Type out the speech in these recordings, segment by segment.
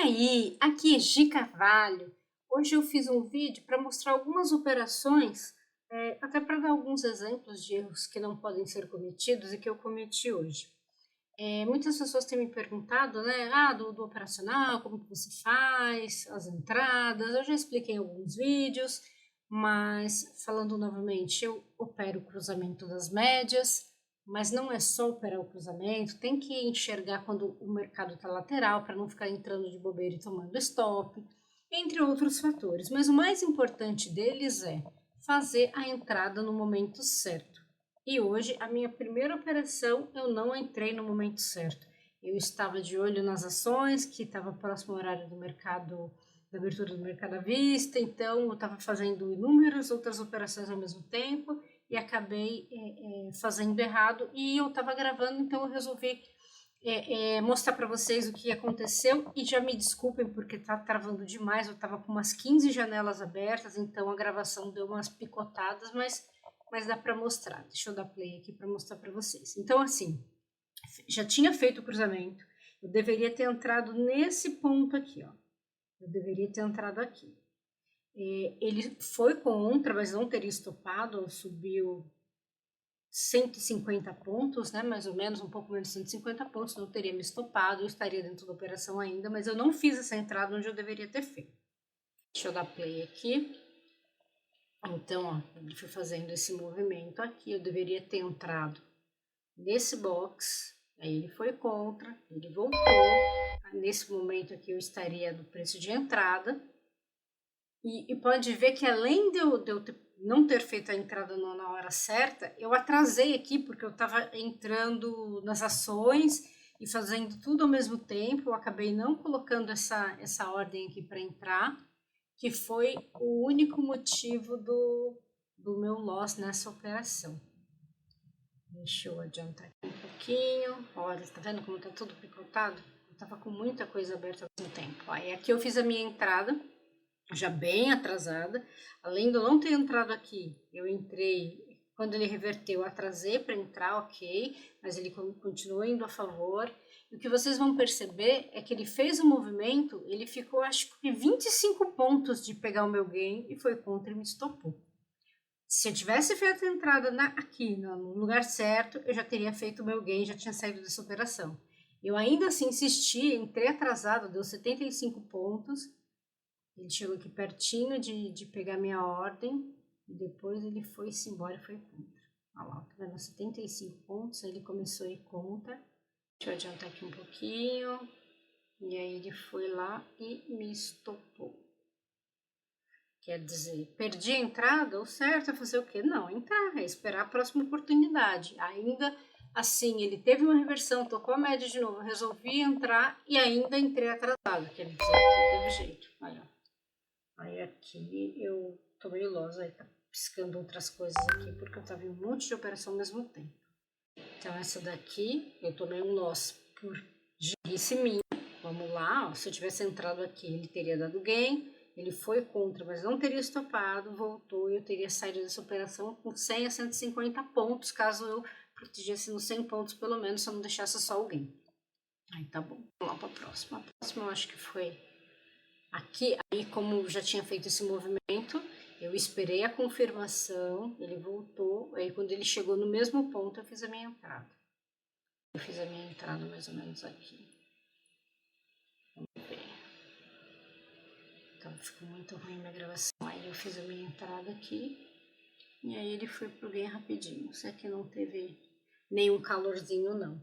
aí, aqui é Gi Carvalho. Hoje eu fiz um vídeo para mostrar algumas operações, até para dar alguns exemplos de erros que não podem ser cometidos e que eu cometi hoje. Muitas pessoas têm me perguntado, né, do operacional, como que você faz, as entradas. Eu já expliquei em alguns vídeos, mas falando novamente, eu opero o cruzamento das médias, mas não é só operar o cruzamento, tem que enxergar quando o mercado está lateral para não ficar entrando de bobeira e tomando stop, entre outros fatores. Mas o mais importante deles é fazer a entrada no momento certo. E hoje, a minha primeira operação, eu não entrei no momento certo. Eu estava de olho nas ações, que estava próximo ao horário do mercado, da abertura do mercado à vista, então eu estava fazendo inúmeras outras operações ao mesmo tempo, e acabei fazendo errado, e eu estava gravando, então eu resolvi mostrar para vocês o que aconteceu, e já me desculpem porque está travando demais, eu estava com umas 15 janelas abertas, então a gravação deu umas picotadas, mas dá para mostrar. Deixa eu dar play aqui para mostrar para vocês. Então, assim, já tinha feito o cruzamento, eu deveria ter entrado nesse ponto aqui, ó. Eu deveria ter entrado aqui. Ele foi contra, mas não teria estopado, subiu 150 pontos, né, mais ou menos, um pouco menos de 150 pontos, não teria me estopado, eu estaria dentro da operação ainda, mas eu não fiz essa entrada onde eu deveria ter feito. Deixa eu dar play aqui. Então, ó, ele foi fazendo esse movimento aqui, eu deveria ter entrado nesse box, aí ele foi contra, ele voltou, nesse momento aqui eu estaria no preço de entrada, e pode ver que além de eu não ter feito a entrada na hora certa, eu atrasei aqui porque eu estava entrando nas ações e fazendo tudo ao mesmo tempo, eu acabei não colocando essa ordem aqui para entrar, que foi o único motivo do meu loss nessa operação. Deixa eu adiantar aqui um pouquinho. Olha, tá vendo como tá tudo picotado? Eu tava com muita coisa aberta ao mesmo tempo. Aí aqui eu fiz a minha entrada, já bem atrasada. Além de eu não ter entrado aqui, eu entrei, quando ele reverteu, eu atrasei para entrar, ok, mas ele continuou indo a favor. E o que vocês vão perceber é que ele fez o movimento, ele ficou acho que 25 pontos de pegar o meu gain e foi contra e me estopou. Se eu tivesse feito a entrada aqui no lugar certo, eu já teria feito o meu gain, já tinha saído dessa operação. Eu ainda assim insisti, entrei atrasado, deu 75 pontos. Ele chegou aqui pertinho de pegar minha ordem e depois ele foi-se embora e foi contra. Olha lá, tá vendo? 75 pontos, aí ele começou a ir contra. Deixa eu adiantar aqui um pouquinho. E aí ele foi lá e me estopou. Quer dizer, perdi a entrada, o certo é fazer o quê? Não, entrar, é esperar a próxima oportunidade. Ainda assim, ele teve uma reversão, tocou a média de novo, resolvi entrar e ainda entrei atrasado, quer dizer, não teve jeito. Aí aqui eu tomei loss, aí tá piscando outras coisas aqui, porque eu tava em um monte de operação ao mesmo tempo. Então essa daqui, eu tomei um loss por girice minha. Vamos lá, ó, se eu tivesse entrado aqui, ele teria dado gain. Ele foi contra, mas não teria estopado, voltou e eu teria saído dessa operação com 100 a 150 pontos, caso eu protegesse nos 100 pontos pelo menos, se eu não deixasse só alguém. Aí tá bom, vamos lá para a próxima. A próxima eu acho que foi aqui, aí como já tinha feito esse movimento, eu esperei a confirmação, ele voltou, aí quando ele chegou no mesmo ponto eu fiz a minha entrada. Eu fiz a minha entrada mais ou menos aqui. Vamos ver. Então ficou muito ruim a minha gravação. Aí eu fiz a minha entrada aqui e aí ele foi pro gain rapidinho. Isso aqui não teve nenhum calorzinho não.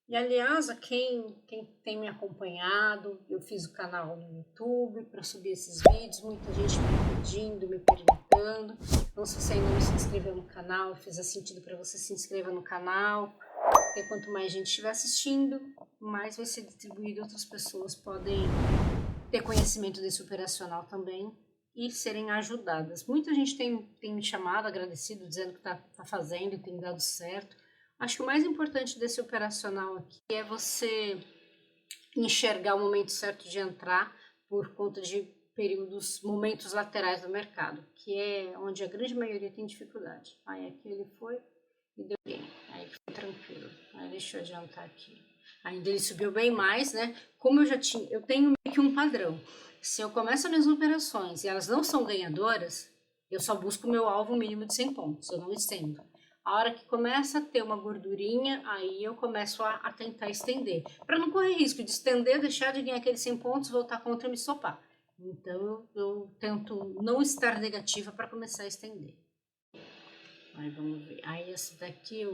E aliás, a quem tem me acompanhado, eu fiz o canal no YouTube para subir esses vídeos, muita gente me pedindo, me perguntando. Então se você ainda não se inscreveu no canal, fizer sentido para você, se inscreva no canal, porque quanto mais gente estiver assistindo, mais vai ser distribuído, outras pessoas podem ter conhecimento desse operacional também e serem ajudadas. Muita gente tem me chamado, agradecido, dizendo que tá fazendo e tem dado certo. Acho que o mais importante desse operacional aqui é você enxergar o momento certo de entrar por conta de momentos laterais do mercado, que é onde a grande maioria tem dificuldade. Aí aqui ele foi e deu bem, aí foi tranquilo. Aí deixa eu adiantar aqui. Ainda ele subiu bem mais, né? Como eu tenho meio que um padrão. Se eu começo as minhas operações e elas não são ganhadoras, eu só busco o meu alvo mínimo de 100 pontos, eu não estendo. A hora que começa a ter uma gordurinha, aí eu começo a tentar estender. Para não correr risco de estender, deixar de ganhar aqueles 100 pontos, voltar contra e me estopar. Então eu tento não estar negativa para começar a estender. Aí vamos ver. Aí essa daqui,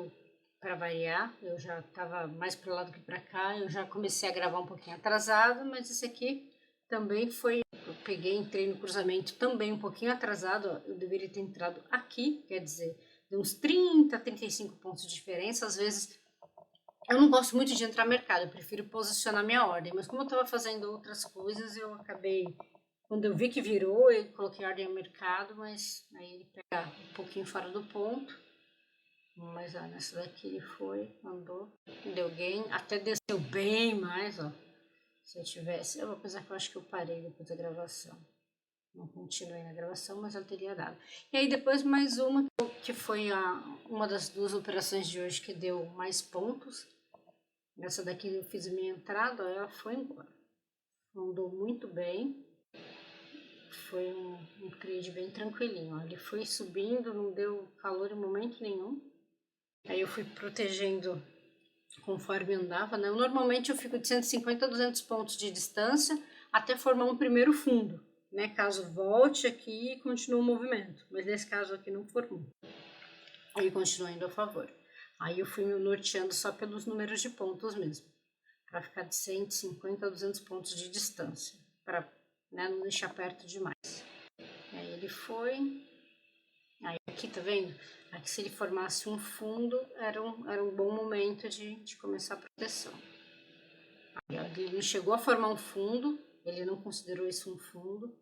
para variar, eu já estava mais para o lado que para cá, eu já comecei a gravar um pouquinho atrasado, mas esse aqui também foi, eu peguei, entrei no cruzamento também um pouquinho atrasado, ó, eu deveria ter entrado aqui, quer dizer, de uns 30, 35 pontos de diferença, às vezes eu não gosto muito de entrar no mercado, eu prefiro posicionar minha ordem, mas como eu estava fazendo outras coisas, eu acabei, quando eu vi que virou, eu coloquei ordem no mercado, mas aí ele pega um pouquinho fora do ponto, mas ó, nessa daqui ele foi, andou, deu gain, até desceu bem mais, ó. Se eu tivesse, apesar que eu acho que eu parei depois da gravação. Não continuei na gravação, mas eu teria dado. E aí depois mais uma, que foi uma das duas operações de hoje que deu mais pontos. Essa daqui eu fiz a minha entrada, ó, ela foi embora. Andou muito bem. Foi um trade bem tranquilinho. Ó. Ele foi subindo, não deu calor em momento nenhum. Aí eu fui protegendo conforme andava, né? Normalmente eu fico de 150 a 200 pontos de distância até formar um primeiro fundo, né? Caso volte aqui e continue o movimento, mas nesse caso aqui não formou. Aí continua indo a favor. Aí eu fui me norteando só pelos números de pontos mesmo, para ficar de 150 a 200 pontos de distância, para, né, não deixar perto demais. Aí ele foi. Aí aqui, tá vendo? Aqui se ele formasse um fundo, era um bom momento de começar a proteção. Aí, ele não chegou a formar um fundo, ele não considerou isso um fundo,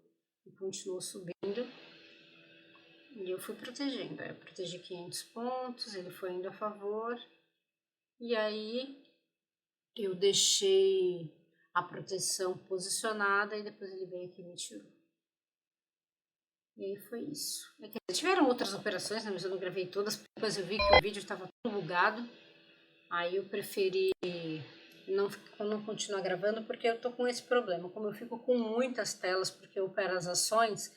e continuou subindo. E eu fui protegendo, eu protegi 500 pontos, ele foi indo a favor, e aí eu deixei a proteção posicionada, e depois ele veio aqui e me tirou. E aí foi isso. Tiveram outras operações, né, mas eu não gravei todas, depois eu vi que o vídeo estava tudo bugado. Aí eu preferi não continuar gravando, porque eu tô com esse problema. Como eu fico com muitas telas, porque eu opero as ações,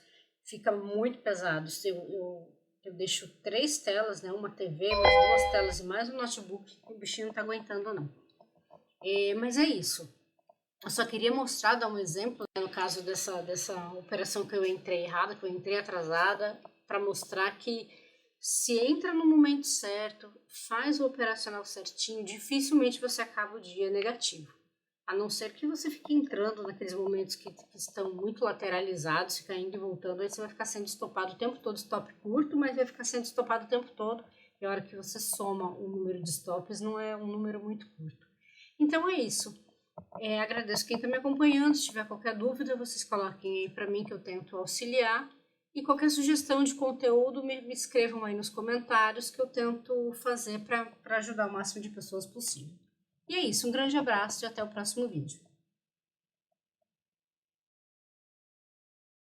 fica muito pesado. Eu deixo 3 telas, né, uma TV, mais 2 telas e mais um notebook, o bichinho não tá aguentando não. Mas é isso. Eu só queria mostrar, dar um exemplo, né, no caso dessa operação que eu entrei errada, que eu entrei atrasada, para mostrar que se entra no momento certo, faz o operacional certinho, dificilmente você acaba o dia negativo. A não ser que você fique entrando naqueles momentos que estão muito lateralizados, fica indo e voltando, aí você vai ficar sendo estopado o tempo todo, stop curto, mas vai ficar sendo estopado o tempo todo, e a hora que você soma o número de stops não é um número muito curto. Então é isso. Agradeço quem está me acompanhando. Se tiver qualquer dúvida, vocês coloquem aí para mim que eu tento auxiliar. E qualquer sugestão de conteúdo, me escrevam aí nos comentários que eu tento fazer para ajudar o máximo de pessoas possível. E é isso, um grande abraço e até o próximo vídeo.